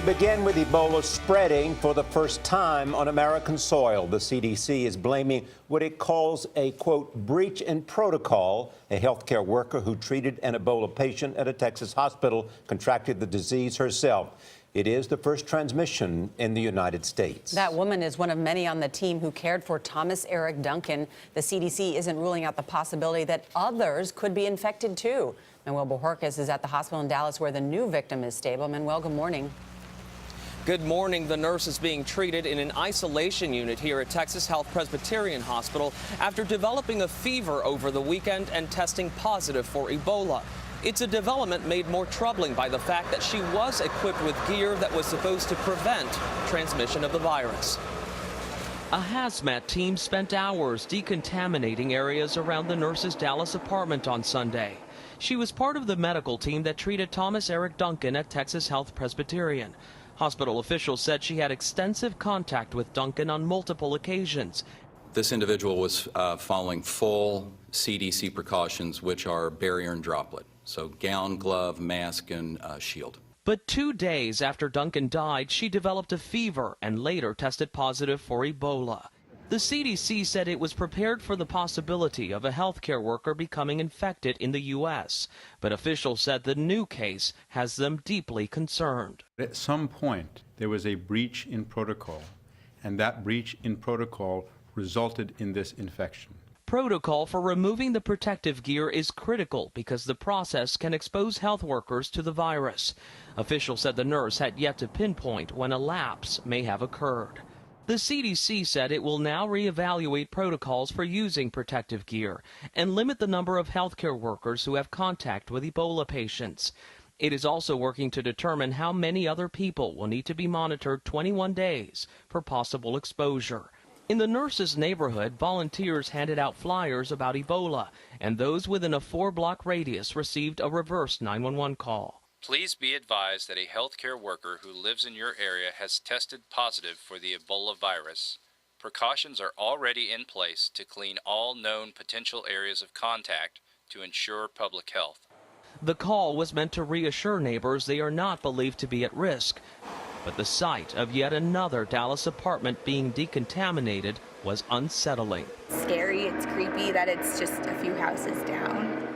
We begin with Ebola spreading for the first time on American soil. The CDC is blaming what it calls a, quote, breach in protocol. A healthcare worker who treated an Ebola patient at a Texas hospital contracted the disease herself. It is the first transmission in the United States. That woman is one of many on the team who cared for Thomas Eric Duncan. The CDC isn't ruling out the possibility that others could be infected too. Manuel Bojorquez is at the hospital in Dallas where the new victim is stable. Manuel, good morning. Good morning. The nurse is being treated in an isolation unit here at Texas Health Presbyterian Hospital after developing a fever over the weekend and testing positive for Ebola. It's a development made more troubling by the fact that she was equipped with gear that was supposed to prevent transmission of the virus. A hazmat team spent hours decontaminating areas around the nurse's Dallas apartment on Sunday. She was part of the medical team that treated Thomas Eric Duncan at Texas Health Presbyterian. Hospital officials said she had extensive contact with Duncan on multiple occasions. This individual was following full CDC precautions, which are barrier and droplet. So gown, glove, mask, and shield. But 2 days after Duncan died, she developed a fever and later tested positive for Ebola. The CDC said it was prepared for the possibility of a healthcare worker becoming infected in the U.S., but officials said the new case has them deeply concerned. At some point, there was a breach in protocol, and that breach in protocol resulted in this infection. Protocol for removing the protective gear is critical because the process can expose health workers to the virus. Officials said the nurse had yet to pinpoint when a lapse may have occurred. The CDC said it will now reevaluate protocols for using protective gear and limit the number of healthcare workers who have contact with Ebola patients. It is also working to determine how many other people will need to be monitored 21 days for possible exposure. In the nurse's neighborhood, volunteers handed out flyers about Ebola, and those within a 4-block radius received a reverse 911 call. Please be advised that a healthcare worker who lives in your area has tested positive for the Ebola virus. Precautions are already in place to clean all known potential areas of contact to ensure public health. The call was meant to reassure neighbors they are not believed to be at risk. But the sight of yet another Dallas apartment being decontaminated was unsettling. Scary, it's creepy that it's just a few houses down.